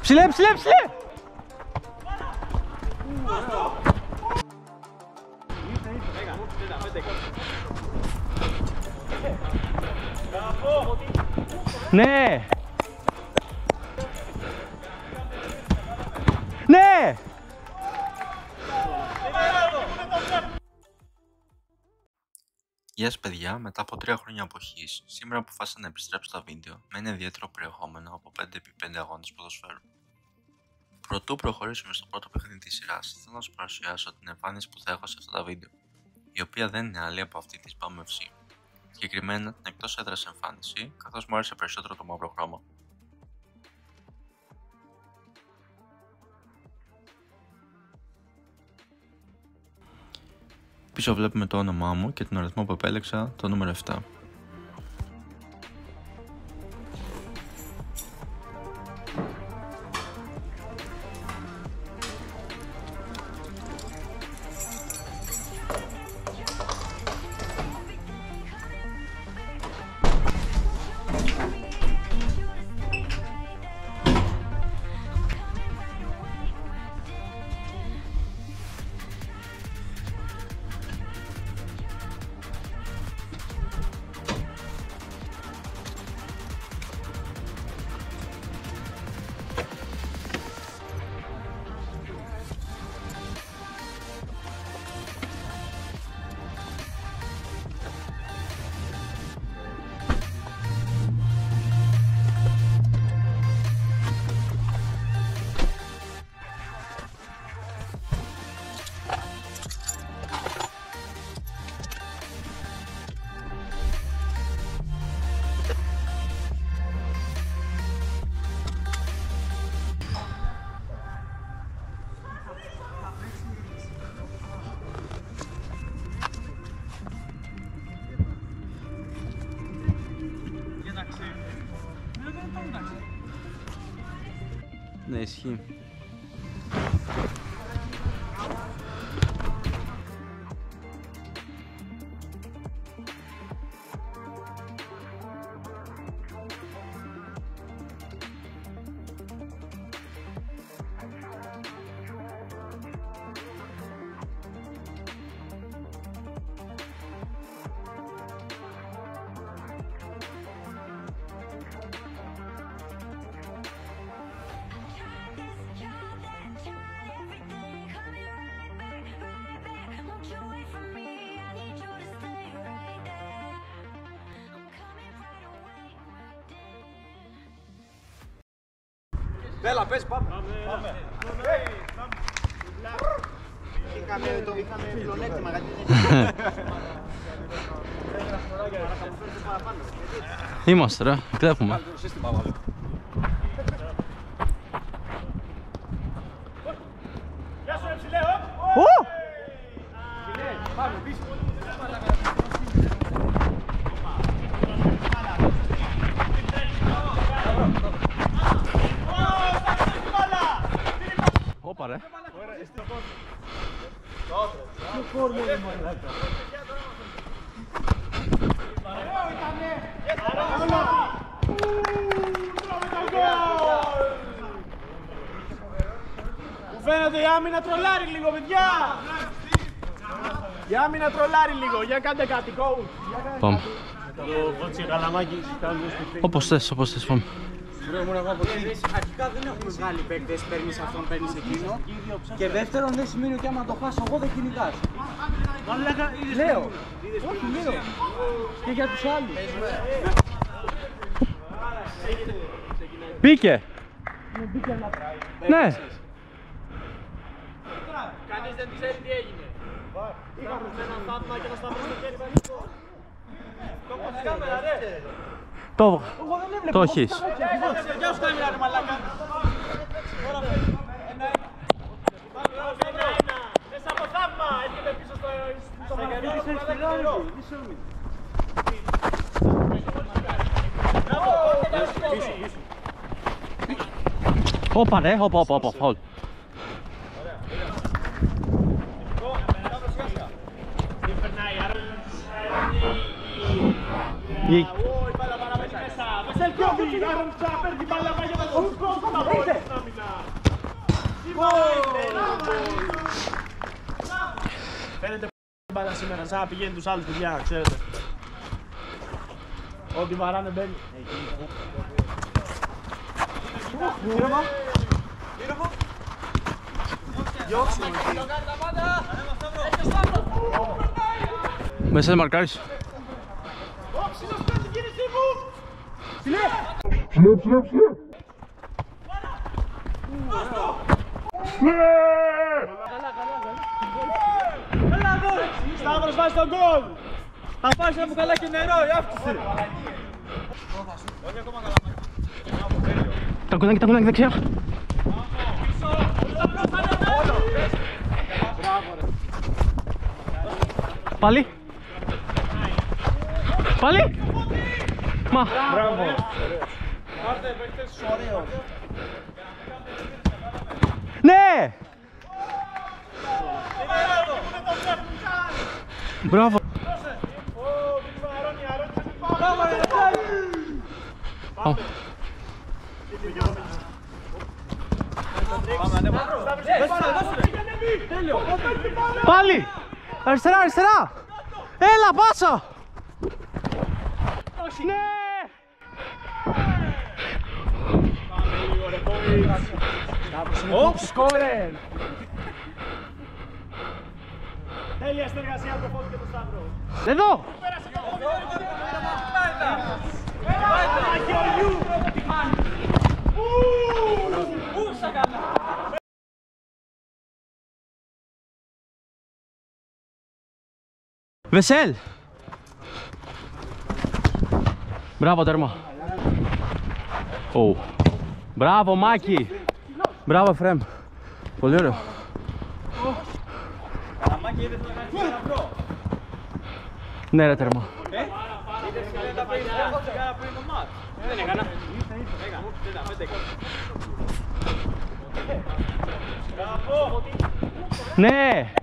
Ψηλέ, ψηλέ, ψηλέ! Ναι! Ναι! Γεια σας παιδιά, μετά από 3 χρόνια αποχής, σήμερα αποφάσισα να επιστρέψω στα βίντεο με ένα ιδιαίτερο περιεχόμενο από 5x5 αγώνες ποδοσφαίρου. Προτού προχωρήσουμε στο πρώτο παιχνίδι της σειράς, θέλω να σας παρουσιάσω την εμφάνιση που θα έχω σε αυτά τα βίντεο, η οποία δεν είναι άλλη από αυτή της BAM FC. Συγκεκριμένα την εκτός έδρας εμφάνιση, καθώς μου άρεσε περισσότερο το μαύρο χρώμα. Πίσω βλέπουμε το όνομά μου και τον αριθμό που επέλεξα, το νούμερο 7. Ναι, ισχύει. Έλα, πες, πάμε. Είχαμε πλονέκτημα, γιατί Είμαστε ρε, κλέπουμε. Γεια σου, ψηλέ, πάμε πίσω. Όπα ρε. Μου φαίνεται η άμυνα τρολάρει λίγο, παιδιά! Η άμυνα τρολάρει λίγο, για κάντε κάτι, coach. Πάμε. Το κότσι καλαμάκι, Όπως θες, πάμε. Αρχικά δεν έχουμε βγάλει παίκτες, παίρνεις αυτόν, παίρνεις εκείνο. Και δεύτερον, δεν σημαίνει ότι άμα το χάσω εγώ δεν κυνηγάς. Λέω. Όχι, λέω. Και για τους άλλους. Μπήκε! Ναι! Κανείς δεν ξέρει τι έγινε. Είχαμε ένα θαύμα και να σταυρώσει το χέρι μαζί. Το έχω στην κάμερα, ρε. Το έχεις. Γεια σου κάμερα, ρε μαλάκα. Μέσα από θαύμα, έρχεται πίσω στο γραφείο. Όπα ρε, όπα, φαουλ. Uy, para, vete. Βελκιώβη, Άρον ξαναπέρνει μπάλα για να το σκόψω να μπορείς να μιλά. Φαίνεται μπάλα σήμερα, σαν να πηγαίνει τους άλλους παιδιά, ξέρετε. Ό,τι βαράνε μπαίνει. Γύρω Μέσα δεν μαρκάρεις. Σταύρος βάζει τον γκολ! Θα πάρεις ένα μπουκαλάκι νερό, αύξησε! Τα κονάκι δεξιά. Πάλι. Πάλι. Μα. Μπράβο! Πάρτε παίκτες ωραίος! Ναι. Μπράβο. Πάλι. Αριστερά, αριστερά. Έλα, πάσα. Ναι. Σκόρε! Τέλεια συνεργασία από το Φώτη και τον Σταύρο. Εδώ. Βεσέλ. Μπράβο τέρμα. Μπράβο Μάκη. Μπράβο Εφραίμ. Πολύ ωραίο. Ναι ρε τέρμα. Δεν έκανα. Ναι.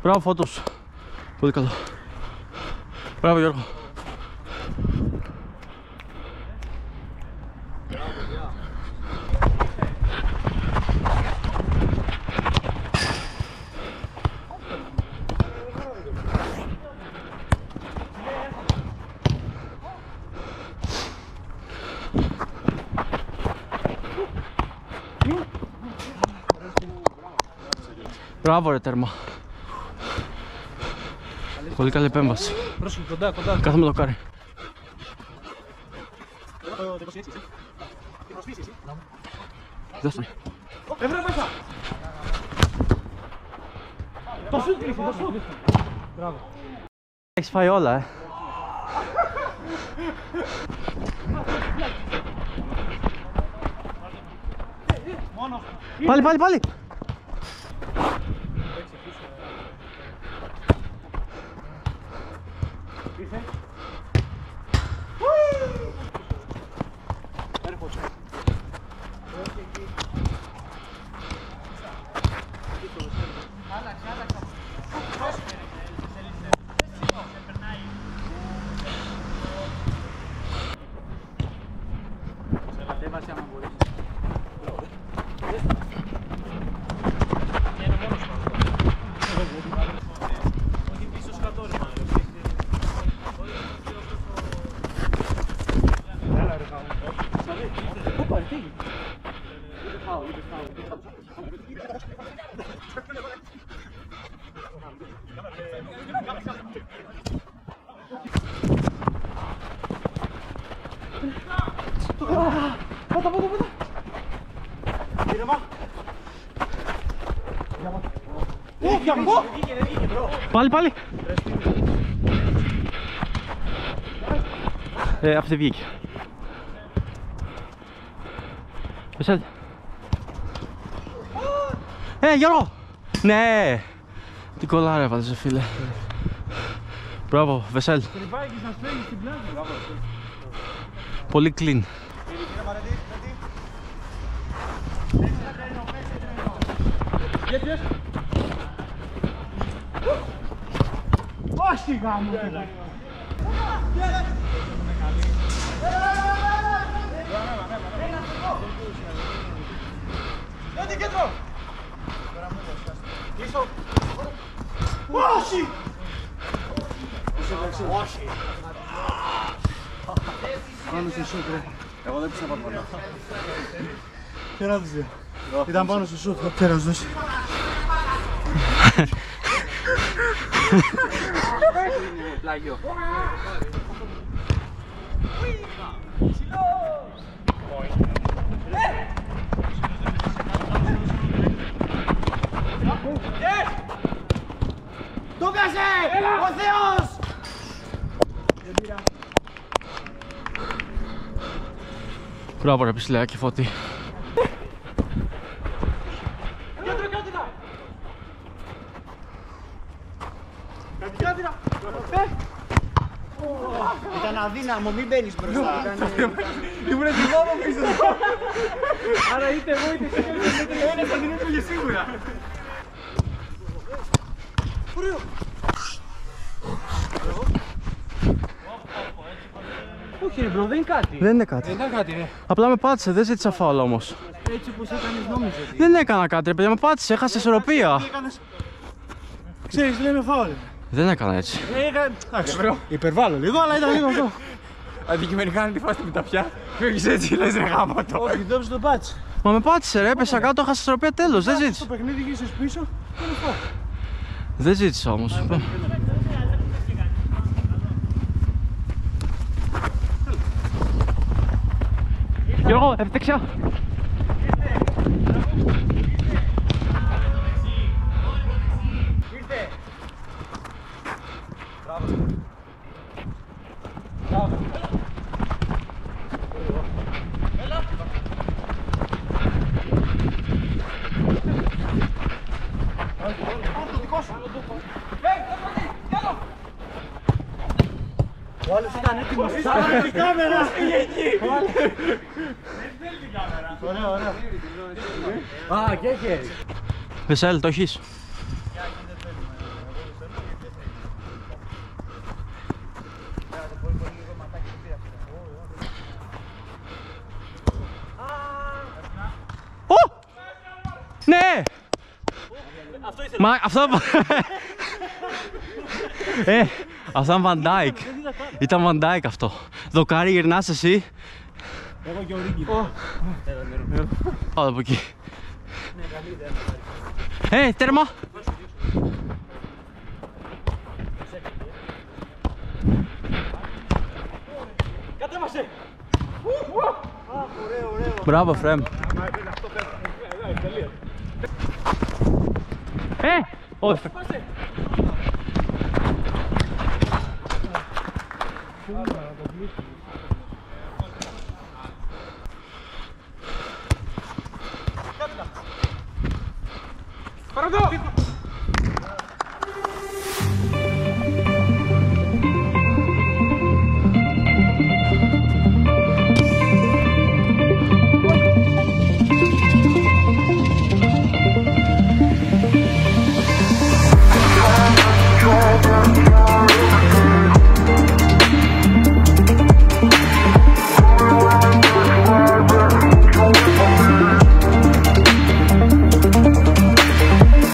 Μπράβο Φώτος. Πολύ καλό. Μπράβο Γιώργο. Μπράβο ρε τέρμα. Πολύ καλή επέμβαση. Κάθομαι το κάρι. Δώσ' τον. Το σούτ κλείσε, το σούτ. Μπράβο. Έχεις φάει όλα, Πάλι, πάλι, πάλι. Πάλι, πάλι. Αυτή βγήκε. Βεσέλ. Γιώργο. Ναι. Τι κολλάρα έβαλες φίλε. Μπράβο, Βεσέλ. Πολύ clean. Όχι γάμο. Πάνω στο σούτ, ρε. Εγώ δεν πιστεύω πάνω. Και να τους δύο. Ήταν πάνω στο σούτ, τέρας δώσει. Πλάγιο. Το πιάσε! Ο Θεός! Μπράβο ρε Πισλεάκη Φώτη. Ήταν αδύναμο, μην μπαίνεις μπροστά. Ήμουν θυμόμο πίσω. Άρα είτε εγώ είτε εσύ θα την έπαιγε σίγουρα. Όχι ρε μπρο, δεν είναι κάτι. Δεν είναι κάτι. Δεν ήταν κάτι ρε. Απλά με πάτησε, δεν ζήτησα φάουλ όμως. Έτσι όπως έκανες νόμιζα ότι. Δεν έκανα κάτι ρε παιδιά, με πάτησε, έχασε ισορροπία. Ξέρεις, λέμε φάουλ. Δεν έκανα έτσι. Εντάξει, υπερβάλλω λίγο, αλλά ήταν λίγο αυτό. Αντικειμενικά είναι τη φάση με τα πια. Φύγεις έτσι, λες ρε γάμα το. Όχι, δώψε το πάτσε. Μα με πάτησε ρε, έπεσα κάτω, έχασε ισορροπία, τέλος, δεν ζήτησα. Το παιχνίδι γύρισες πίσω, είναι φάουλ. Δεν ζήτησα όμως. Γιώργο, δεξιά. Ο άλλος ήταν έτοιμος. Σάρε την κάμερα! Πήγε εκεί! Ωραία, ωραία. Α, και χέρι. Βεσέλ, το έχεις. Ναι! Μα αυτό... αυτό ήταν Van Dijk. Ήταν Van Dijk αυτό. Δοκάρι, γυρνάς εσύ. Εγώ και ο Ρίγκη. Πάω από εκεί. Τέρμα! Κατέβασε! Μπράβο Φρέμ. Όχι.